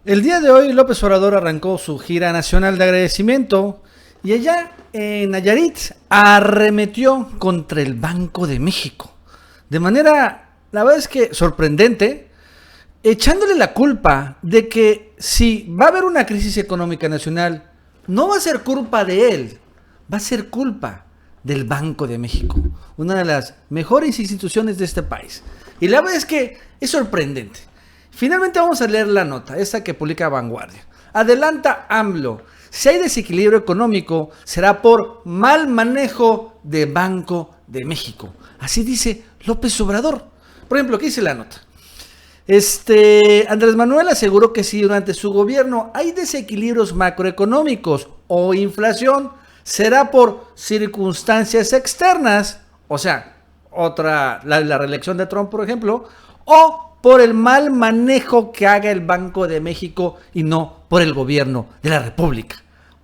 El día de hoy López Obrador arrancó su gira nacional de agradecimiento y allá en Nayarit arremetió contra el Banco de México. De manera, la verdad es que sorprendente, echándole la culpa de que si va a haber una crisis económica nacional, no va a ser culpa de él, va a ser culpa del Banco de México, una de las mejores instituciones de este país. Y la verdad es que es sorprendente. Finalmente vamos a leer la nota, esta que publica Vanguardia. Adelanta AMLO. Si hay desequilibrio económico, será por mal manejo de Banco de México. Así dice López Obrador. Por ejemplo, ¿qué dice la nota? Andrés Manuel aseguró que si durante su gobierno hay desequilibrios macroeconómicos o inflación, será por circunstancias externas, o sea, la reelección de Trump, por ejemplo, o por el mal manejo que haga el Banco de México y no por el gobierno de la República.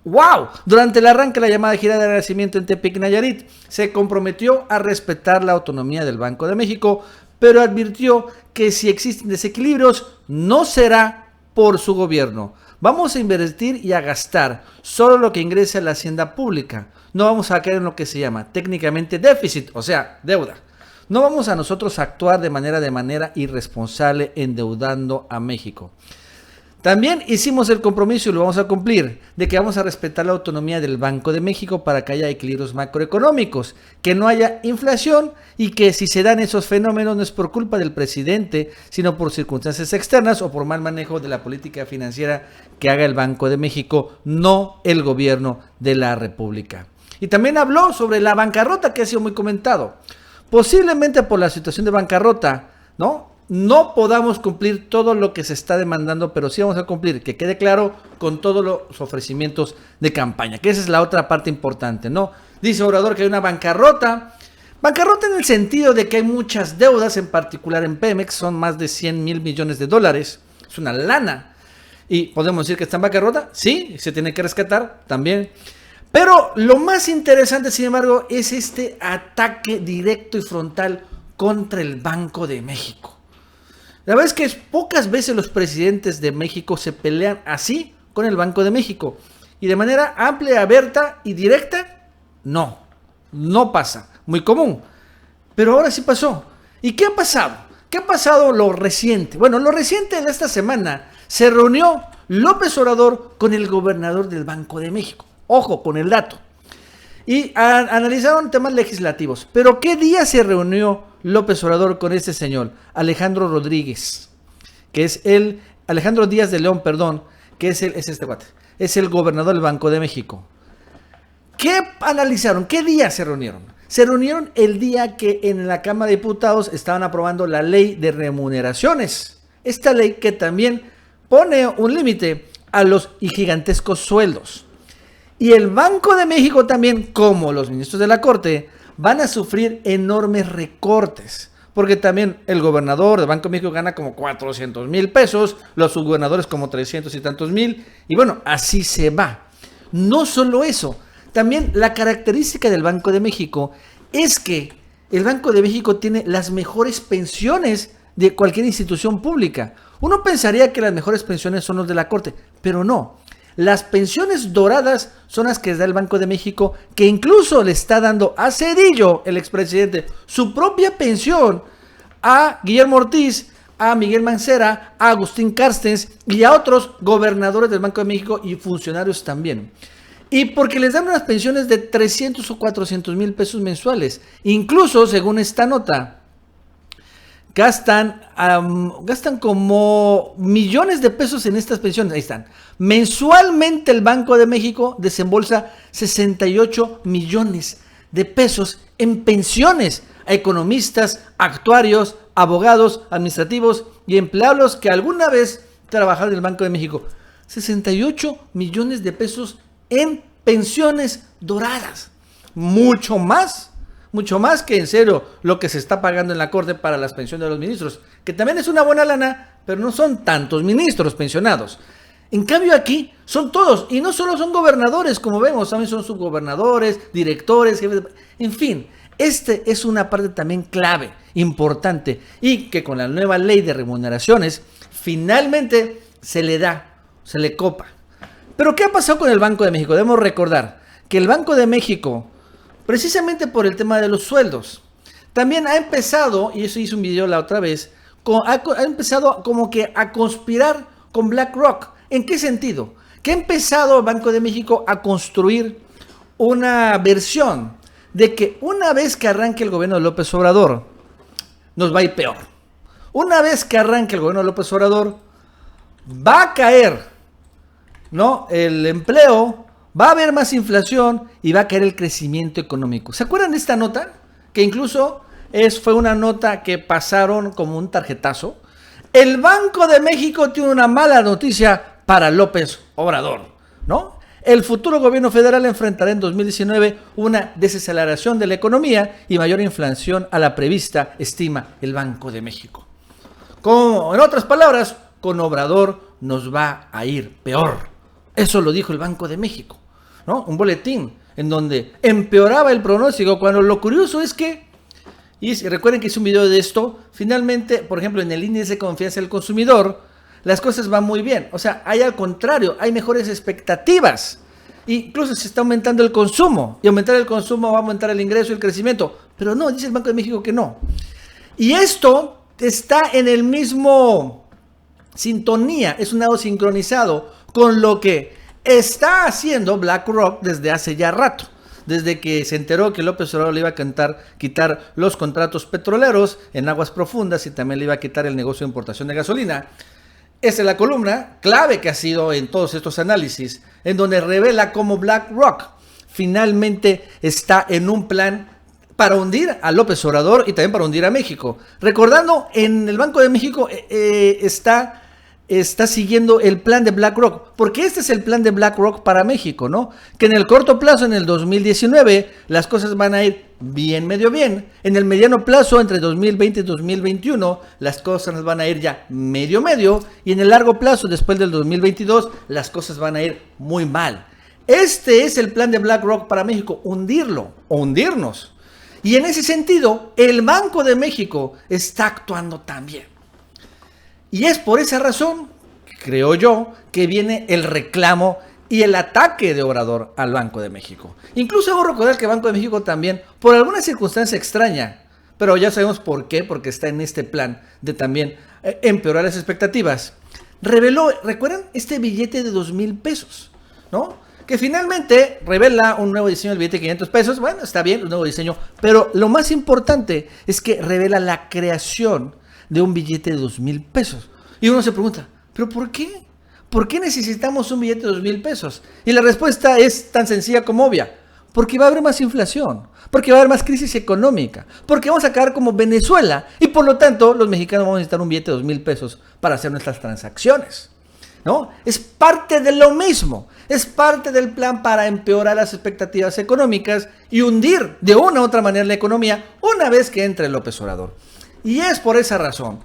¡Wow! Durante el arranque de la llamada gira de agradecimiento en Tepic, Nayarit, se comprometió a respetar la autonomía del Banco de México, pero advirtió que si existen desequilibrios, no será por su gobierno. Vamos a invertir y a gastar solo lo que ingrese a la hacienda pública. No vamos a caer en lo que se llama técnicamente déficit, o sea, deuda. No vamos a nosotros a actuar de manera irresponsable endeudando a México. También hicimos el compromiso y lo vamos a cumplir de que vamos a respetar la autonomía del Banco de México para que haya equilibrios macroeconómicos, que no haya inflación y que si se dan esos fenómenos no es por culpa del presidente, sino por circunstancias externas o por mal manejo de la política financiera que haga el Banco de México, no el gobierno de la República. Y también habló sobre la bancarrota que ha sido muy comentado. Posiblemente por la situación de bancarrota, no podamos cumplir todo lo que se está demandando, pero sí vamos a cumplir, que quede claro, con todos los ofrecimientos de campaña, que esa es la otra parte importante, ¿no? Dice Obrador que hay una bancarrota en el sentido de que hay muchas deudas, en particular en Pemex, son más de 100 mil millones de dólares, es una lana, y podemos decir que está en bancarrota, sí, se tiene que rescatar también. Pero lo más interesante, sin embargo, es este ataque directo y frontal contra el Banco de México. La verdad es que pocas veces los presidentes de México se pelean así con el Banco de México. Y de manera amplia, abierta y directa, no pasa. Muy común. Pero ahora sí pasó. ¿Y qué ha pasado? ¿Qué ha pasado lo reciente? Bueno, lo reciente de esta semana se reunió López Obrador con el gobernador del Banco de México. Ojo con el dato. Y analizaron temas legislativos. Pero ¿qué día se reunió López Obrador con este señor? Alejandro Rodríguez, que es Alejandro Díaz de León, perdón, que es este cuate. Es el gobernador del Banco de México. ¿Qué analizaron? ¿Qué día se reunieron? Se reunieron el día que en la Cámara de Diputados estaban aprobando la ley de remuneraciones. Esta ley que también pone un límite a los gigantescos sueldos. Y el Banco de México también, como los ministros de la Corte, van a sufrir enormes recortes. Porque también el gobernador del Banco de México gana como 400 mil pesos, los subgobernadores como 300 y tantos mil. Y bueno, así se va. No solo eso, también la característica del Banco de México es que el Banco de México tiene las mejores pensiones de cualquier institución pública. Uno pensaría que las mejores pensiones son los de la Corte, pero no. Las pensiones doradas son las que da el Banco de México, que incluso le está dando a Zedillo, el expresidente, su propia pensión a Guillermo Ortiz, a Miguel Mancera, a Agustín Carstens y a otros gobernadores del Banco de México y funcionarios también. Y porque les dan unas pensiones de 300 o 400 mil pesos mensuales. Incluso, según esta nota, gastan como millones de pesos en estas pensiones. Ahí están. Mensualmente el Banco de México desembolsa 68 millones de pesos en pensiones a economistas, actuarios, abogados, administrativos y empleados que alguna vez trabajaron en el Banco de México. 68 millones de pesos en pensiones doradas. Mucho más que en serio lo que se está pagando en la Corte para las pensiones de los ministros, que también es una buena lana, pero no son tantos ministros pensionados. En cambio aquí son todos, y no solo son gobernadores, como vemos, también son subgobernadores, directores, jefes de... En fin, es una parte también clave, importante, y que con la nueva ley de remuneraciones, finalmente se le da, se le copa. Pero ¿qué ha pasado con el Banco de México? Debemos recordar que el Banco de México, precisamente por el tema de los sueldos, también ha empezado, y eso hice un video la otra vez, ha empezado como que a conspirar con BlackRock. ¿En qué sentido? Que ha empezado el Banco de México a construir una versión de que una vez que arranque el gobierno de López Obrador, nos va a ir peor. Una vez que arranque el gobierno de López Obrador, va a caer, ¿no?, el empleo, va a haber más inflación y va a caer el crecimiento económico. ¿Se acuerdan de esta nota? Que incluso fue una nota que pasaron como un tarjetazo. El Banco de México tiene una mala noticia para López Obrador, ¿no? El futuro gobierno federal enfrentará en 2019 una desaceleración de la economía y mayor inflación a la prevista, estima el Banco de México. Como, en otras palabras, con Obrador nos va a ir peor. Eso lo dijo el Banco de México, ¿no? Un boletín en donde empeoraba el pronóstico, cuando lo curioso es que, y recuerden que hice un video de esto, finalmente, por ejemplo, en el índice de confianza del consumidor, las cosas van muy bien. O sea, hay al contrario, hay mejores expectativas. Incluso se está aumentando el consumo. Y aumentar el consumo va a aumentar el ingreso y el crecimiento. Pero no, dice el Banco de México que no. Y esto está en el mismo sintonía, es un lado sincronizado con lo que está haciendo BlackRock desde hace ya rato. Desde que se enteró que López Obrador le iba a quitar los contratos petroleros en aguas profundas y también le iba a quitar el negocio de importación de gasolina. Esa es la columna clave que ha sido en todos estos análisis, en donde revela cómo BlackRock finalmente está en un plan para hundir a López Obrador y también para hundir a México. Recordando, en el Banco de México está siguiendo el plan de BlackRock, porque este es el plan de BlackRock para México, ¿no? Que en el corto plazo, en el 2019, las cosas van a ir bien, medio bien. En el mediano plazo, entre 2020 y 2021, las cosas nos van a ir ya medio, medio. Y en el largo plazo, después del 2022, las cosas van a ir muy mal. Este es el plan de BlackRock para México, hundirlo o hundirnos. Y en ese sentido, el Banco de México está actuando también. Y es por esa razón, creo yo, que viene el reclamo y el ataque de Obrador al Banco de México. Incluso debo recordar que el Banco de México también, por alguna circunstancia extraña, pero ya sabemos por qué, porque está en este plan de también empeorar las expectativas, reveló, ¿recuerdan? Este billete de 2,000 pesos, ¿no? Que finalmente revela un nuevo diseño del billete de 500 pesos. Bueno, está bien, un nuevo diseño, pero lo más importante es que revela la creación de un billete de 2,000 pesos. Y uno se pregunta, ¿pero por qué? ¿Por qué necesitamos un billete de 2,000 pesos? Y la respuesta es tan sencilla como obvia. Porque va a haber más inflación, porque va a haber más crisis económica, porque vamos a quedar como Venezuela y por lo tanto los mexicanos vamos a necesitar un billete de 2,000 pesos para hacer nuestras transacciones, ¿no? Es parte de lo mismo, es parte del plan para empeorar las expectativas económicas y hundir de una u otra manera la economía una vez que entre López Obrador. Y es por esa razón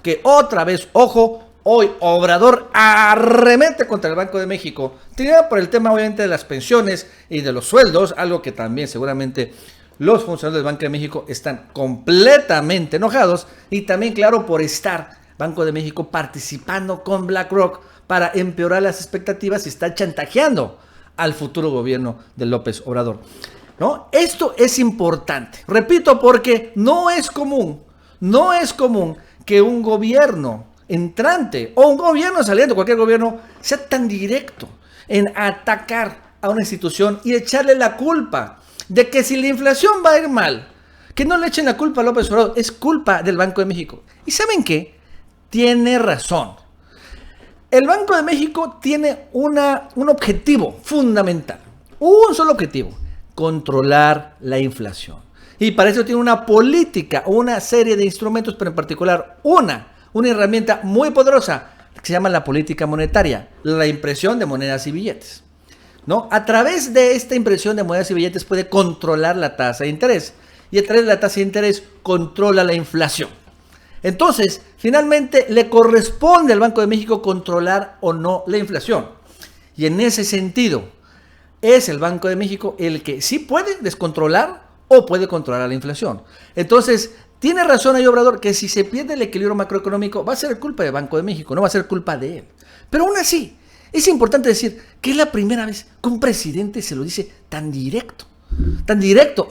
que otra vez, ojo, hoy Obrador arremete contra el Banco de México, tirado por el tema obviamente de las pensiones y de los sueldos, algo que también seguramente los funcionarios del Banco de México están completamente enojados, y también, claro, por estar Banco de México participando con BlackRock para empeorar las expectativas y está chantajeando al futuro gobierno de López Obrador, ¿no? Esto es importante, repito, porque no es común que un gobierno entrante o un gobierno saliente, cualquier gobierno, sea tan directo en atacar a una institución y echarle la culpa de que si la inflación va a ir mal, que no le echen la culpa a López Obrador, es culpa del Banco de México. ¿Y saben qué? Tiene razón. El Banco de México tiene un objetivo fundamental, un solo objetivo: controlar la inflación. Y para eso tiene una política, una serie de instrumentos, pero en particular una herramienta muy poderosa que se llama la política monetaria, la impresión de monedas y billetes, ¿no? A través de esta impresión de monedas y billetes puede controlar la tasa de interés, y a través de la tasa de interés controla la inflación. Entonces, finalmente le corresponde al Banco de México controlar o no la inflación. Y en ese sentido, es el Banco de México el que sí puede descontrolar o puede controlar la inflación. Entonces, tiene razón ahí Obrador que si se pierde el equilibrio macroeconómico va a ser culpa del Banco de México, no va a ser culpa de él. Pero aún así, es importante decir que es la primera vez que un presidente se lo dice tan directo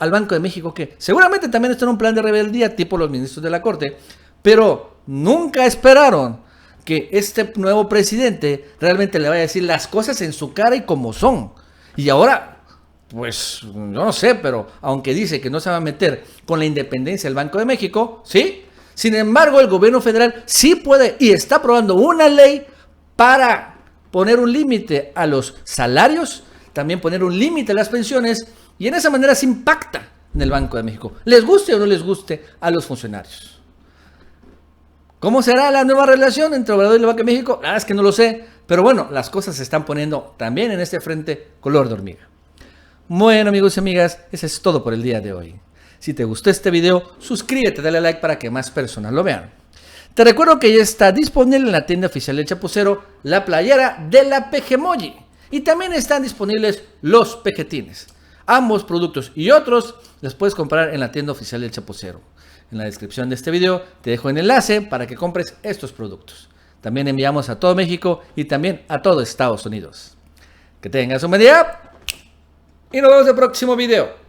al Banco de México, que seguramente también está en un plan de rebeldía tipo los ministros de la Corte, pero nunca esperaron que este nuevo presidente realmente le vaya a decir las cosas en su cara y como son. Y ahora, pues, no sé, pero aunque dice que no se va a meter con la independencia del Banco de México, ¿sí? Sin embargo, el gobierno federal sí puede y está aprobando una ley para poner un límite a los salarios, también poner un límite a las pensiones, y en esa manera se impacta en el Banco de México. Les guste o no les guste a los funcionarios. ¿Cómo será la nueva relación entre Obrador y el Banco de México? La verdad es que no lo sé, pero bueno, las cosas se están poniendo también en este frente color de hormiga. Bueno, amigos y amigas, eso es todo por el día de hoy. Si te gustó este video, suscríbete, dale like para que más personas lo vean. Te recuerdo que ya está disponible en la tienda oficial del Chapucero la playera de la Pejemoji, y también están disponibles los pejetines. Ambos productos y otros los puedes comprar en la tienda oficial del Chapucero. En la descripción de este video te dejo el enlace para que compres estos productos. También enviamos a todo México y también a todo Estados Unidos. Que tengas un buen día y nos vemos en el próximo video.